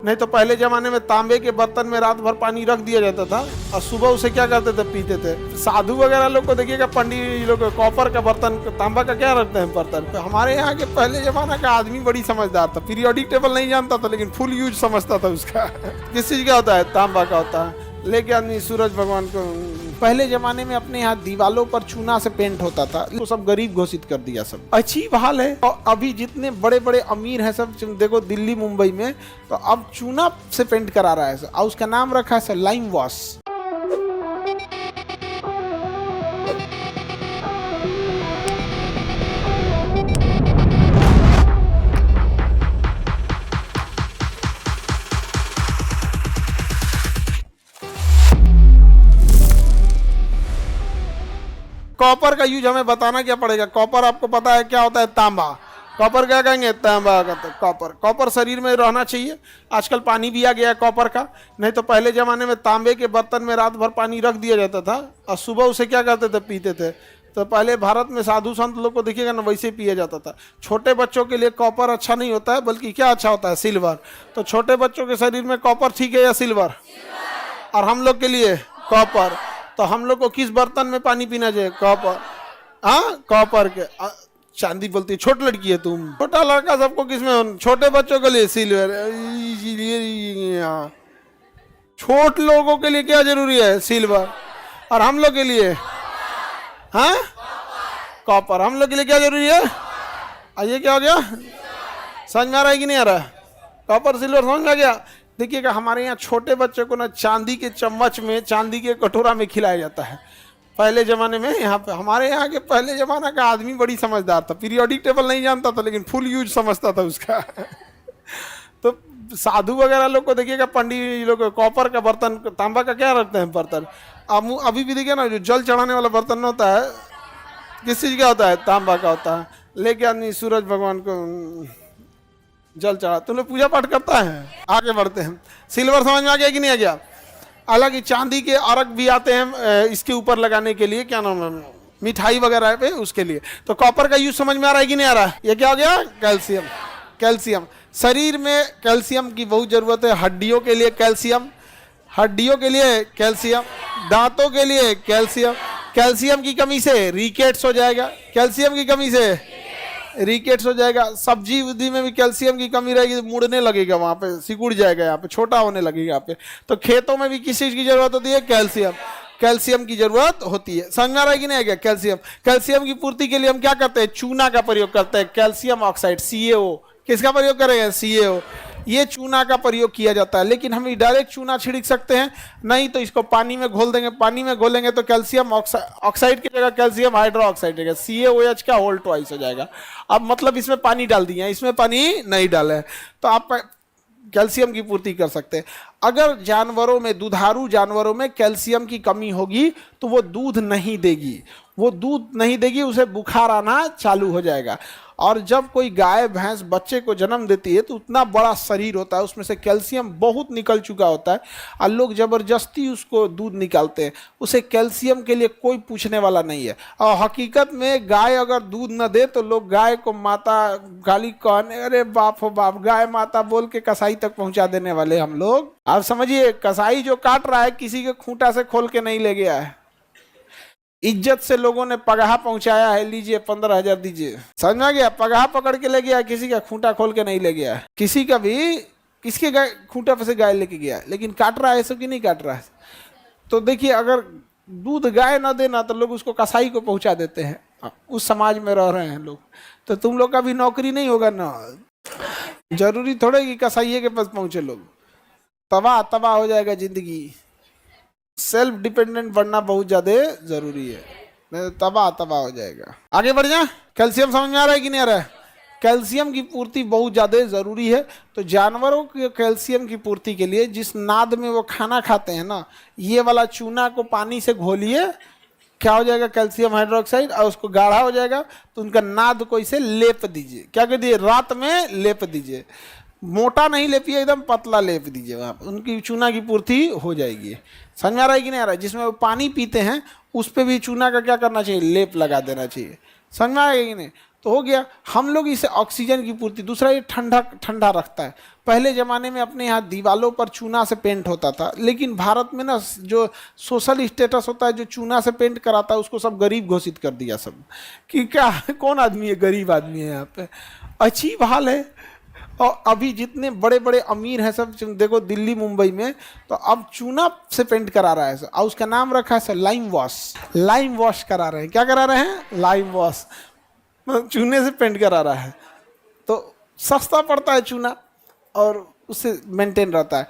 नहीं तो पहले जमाने में तांबे के बर्तन में रात भर पानी रख दिया जाता था और सुबह उसे क्या करते थे, पीते थे। साधु वगैरह लोग को देखिएगा, पंडित लोग कॉपर का बर्तन, तांबा का क्या रखते हैं बर्तन। तो हमारे यहाँ के पहले जमाना का आदमी बड़ी समझदार था, पीरियोडिक टेबल नहीं जानता था लेकिन फुल यूज समझता था उसका। किस चीज का होता है, तांबा का होता है। लेके आदमी सूरज भगवान को, पहले जमाने में अपने यहाँ दीवालों पर चूना से पेंट होता था, तो सब गरीब घोषित कर दिया। सब अच्छी हाल है। और अभी जितने बड़े बड़े अमीर हैं सब देखो दिल्ली मुंबई में, तो अब चूना से पेंट करा रहा है और उसका नाम रखा है लाइम वॉश। कॉपर का यूज हमें बताना क्या पड़ेगा। कॉपर आपको पता है क्या होता है, तांबा। कॉपर क्या कहेंगे, तांबा का। तो कॉपर, कॉपर शरीर में रहना चाहिए। आजकल पानी भी आ गया है कॉपर का। नहीं तो पहले जमाने में तांबे के बर्तन में रात भर पानी रख दिया जाता था और सुबह उसे क्या करते थे, पीते थे। तो पहले भारत में साधु संत लोग को देखिएगा ना, वैसे पिया जाता था। छोटे बच्चों के लिए कॉपर अच्छा नहीं होता है, बल्कि क्या अच्छा होता है, सिल्वर। तो छोटे बच्चों के शरीर में कॉपर ठीक है या सिल्वर? और हम लोग के लिए कॉपर। तो हम लोग को किस बर्तन में पानी पीना चाहिए, कॉपर। हाँ, कॉपर के। चांदी बोलती है, छोट लड़की है तुम, छोटा लड़का सबको किस में, छोटे बच्चों के लिए सिल्वर। छोट लोगों के लिए क्या जरूरी है, सिल्वर। और हम लोग के लिए हाँ, कॉपर। हम लोग के लिए क्या जरूरी है। ये क्या हो गया, समझ में आ रहा है कि नहीं आ रहा? कॉपर सिल्वर समझ में आ गया। देखिएगा हमारे यहाँ छोटे बच्चे को ना चांदी के चम्मच में, चांदी के कटोरा में खिलाया जाता है। पहले जमाने में यहाँ पे, हमारे यहाँ के पहले जमाना का आदमी बड़ी समझदार था, पीरियोडिक टेबल नहीं जानता था लेकिन फुल यूज समझता था उसका। तो साधु वगैरह लोग को देखिएगा, पंडित लोग कॉपर का बर्तन, तांबा का क्या रखते हैं बर्तन। अभी भी देखिए ना, जो जल चढ़ाने वाला बर्तन होता है, किस चीज का होता है, तांबा का होता है। लेके आदमी सूरज भगवान को जल चढ़ा। तुम लोग पूजा पाठ करता है, आगे बढ़ते हैं। सिल्वर समझ में आ गया कि नहीं आ गया? हालांकि चांदी के अर्घ भी आते हैं इसके ऊपर लगाने के लिए, क्या नाम है, मिठाई वगैरह पे, उसके लिए। तो कॉपर का यूज समझ में आ रहा है कि नहीं आ रहा है? ये क्या हो गया, कैल्शियम। कैल्शियम, शरीर में कैल्शियम की बहुत जरूरत है। हड्डियों के लिए कैल्शियम, हड्डियों के लिए कैल्शियम, दांतों के लिए कैल्शियम। कैल्शियम की कमी से रिकेट्स हो जाएगा, कैल्शियम की कमी से रिकेट्स हो जाएगा। सब्जी उब्जी में भी कैल्शियम की कमी रहेगी तो मुड़ने लगेगा, वहाँ पे सिकुड़ जाएगा, यहाँ पे छोटा होने लगेगा यहाँ पे। तो खेतों में भी किस चीज की जरूरत होती है, कैल्शियम। कैल्शियम की जरूरत होती है। समझ में आ रहा है कि नहीं आ गया? कैल्शियम, कैल्शियम की पूर्ति के लिए हम क्या करते हैं, चूना का प्रयोग करते हैं, कैल्शियम ऑक्साइड, CaO। किसका प्रयोग करेंगे, CaO। ये चूना का प्रयोग किया जाता है। लेकिन हम डायरेक्ट चूना छिड़क सकते हैं, नहीं तो इसको पानी में घोल देंगे। पानी में घोलेंगे तो कैल्शियम ऑक्साइड की जगह कैल्शियम हाइड्रोक्साइड रहेगा, CaOH का होल ट्वाइस हो जाएगा। अब मतलब इसमें पानी डाल दिए, इसमें पानी नहीं डाले, तो आप कैल्शियम की पूर्ति कर सकते हैं। अगर जानवरों में, दुधारू जानवरों में कैल्शियम की कमी होगी तो वो दूध नहीं देगी, वो दूध नहीं देगी, उसे बुखार आना चालू हो जाएगा। और जब कोई गाय भैंस बच्चे को जन्म देती है तो उतना बड़ा शरीर होता है, उसमें से कैल्शियम बहुत निकल चुका होता है और लोग जबरदस्ती उसको दूध निकालते हैं। उसे कैल्शियम के लिए कोई पूछने वाला नहीं है। और हकीकत में गाय अगर दूध न दे तो लोग गाय को माता गाली कहने, अरे बाप हो बाप, गाय माता बोल के कसाई तक पहुंचा देने वाले हम लोग। आप समझिए, कसाई जो काट रहा है किसी के खूंटा से खोल के नहीं ले गया है, इज्जत से लोगों ने पगहा पहुंचाया है, लीजिए 15,000 दीजिए। समझ में आ गया? पगहा पकड़ के ले गया, किसी का खूंटा खोल के नहीं ले गया। किसी का भी, किसके गाय खूंटा पे से गाय लेके गया, लेकिन काट रहा है ऐसा कि नहीं काट रहा है। तो देखिए, अगर दूध गाय ना देना तो लोग उसको कसाई को पहुंचा देते हैं। उस समाज में रह रहे हैं लोग। तो तुम लोग का भी नौकरी नहीं होगा ना, जरूरी थोड़े कि कसाई के पास पहुंचे लोग। तबाह तबाह हो जाएगा जिंदगी। सेल्फ डिपेंडेंट बनना बहुत ज्यादा जरूरी है, नहीं तो तबाह हो जाएगा। आगे बढ़ जा। कैल्शियम समझ में आ रहा है कि नहीं आ रहा है? कैल्शियम की पूर्ति बहुत ज़्यादा ज़रूरी है। तो जानवरों के कैल्शियम की पूर्ति के लिए जिस नाद में वो खाना खाते हैं ना, ये वाला चूना को पानी से घोलिए, क्या हो जाएगा, कैल्शियम हाइड्रोक्साइड, और उसको गाढ़ा हो जाएगा तो उनका नाद को इसे लेप दीजिए। क्या कर दीजिए, रात में लेप दीजिए। मोटा नहीं लेपिए, एकदम पतला लेप दीजिए, वहाँ उनकी चूना की पूर्ति हो जाएगी। समझ में आ रहा है कि नहीं आ रहा है? जिसमें वो पानी पीते हैं उस पर भी चूना का क्या करना चाहिए, लेप लगा देना चाहिए। समझ में आएगा कि नहीं? तो हो गया। हम लोग इसे ऑक्सीजन की पूर्ति, दूसरा ये ठंडा ठंडा रखता है। पहले ज़माने में अपने यहाँ दीवालों पर चूना से पेंट होता था, लेकिन भारत में ना जो सोशल स्टेटस होता है, जो चूना से पेंट कराता है उसको सब गरीब घोषित कर दिया सब, कि क्या कौन आदमी है, गरीब आदमी है यहाँ पे। अजीब हाल है। और अभी जितने बड़े बड़े अमीर हैं सब देखो दिल्ली मुंबई में, तो अब चूना से पेंट करा रहा है सर, और उसका नाम रखा है sir lime wash. Lime wash करा रहे हैं, क्या करा रहे हैं, लाइम वॉश, चूने से पेंट करा रहा है। तो सस्ता पड़ता है चूना और उससे मेंटेन रहता है।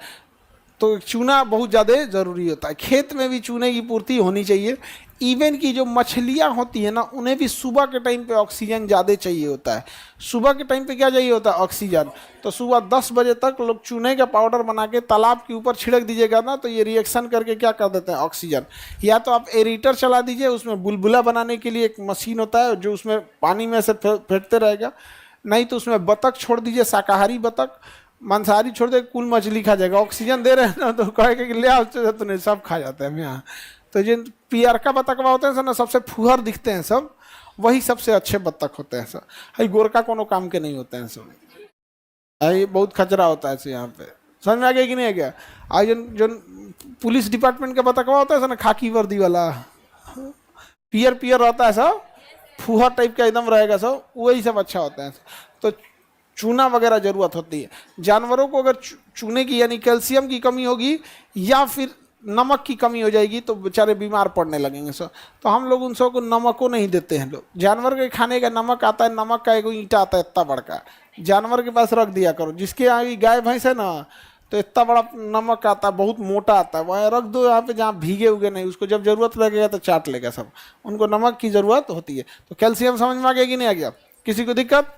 तो चूना बहुत ज़्यादा ज़रूरी होता है। खेत में भी चूने की पूर्ति होनी चाहिए। इवन की जो मछलियाँ होती है ना, उन्हें भी सुबह के टाइम पे ऑक्सीजन ज़्यादा चाहिए होता है। सुबह के टाइम पे क्या चाहिए होता है, ऑक्सीजन। तो सुबह 10 बजे तक लोग चूने का पाउडर बना के तालाब के ऊपर छिड़क दीजिएगा ना, तो ये रिएक्शन करके क्या कर देते हैं, ऑक्सीजन। या तो आप एरेटर चला दीजिए, उसमें बुलबुला बनाने के लिए एक मशीन होता है जो उसमें पानी में से फेंकते रहेगा। नहीं तो उसमें बतख छोड़ दीजिए, शाकाहारी बतख, मांसाहारी छोड़ दे, कुल मछली खा जाएगा। ऑक्सीजन दे रहे हैं ना, तो कहेगा कि ले आओ, तो नहीं, सब खा जाते हैं यहाँ। तो जिन पियर का बतखवा होते हैं सर ना, सबसे फुहर दिखते हैं सब, वही सबसे अच्छे बतख होते हैं सर। हाई गोरका कोनो काम के नहीं होते हैं सब। ये बहुत खचरा होता है सर यहाँ पे। समझ में आ गया कि नहीं आ गया। आज जो पुलिस डिपार्टमेंट का बतखवा होता है सर ना, खाकी वर्दी वाला, पियर पियर रहता है सब, फुहर टाइप का एकदम रहेगा सब, वही सब अच्छा होता है। तो चूना वगैरह ज़रूरत होती है जानवरों को। अगर चूने की यानी कैल्शियम की कमी होगी या फिर नमक की कमी हो जाएगी तो बेचारे बीमार पड़ने लगेंगे सर। तो हम लोग उन सबको नमक नहीं देते हैं। लोग जानवर के खाने का नमक आता है, नमक का एक ईंटा आता है इतना बड़का, जानवर के पास रख दिया करो। जिसके यहाँ गाय भैंस है ना, तो इतना बड़ा नमक आता है, बहुत मोटा आता है, वहाँ रख दो यहाँ पे जहाँ भीगे उगे नहीं, उसको जब जरूरत लगेगा तो चाट लेगा सब। उनको नमक की ज़रूरत होती है। तो कैल्शियम समझ में आ गया कि नहीं आ गया, किसी को दिक्कत?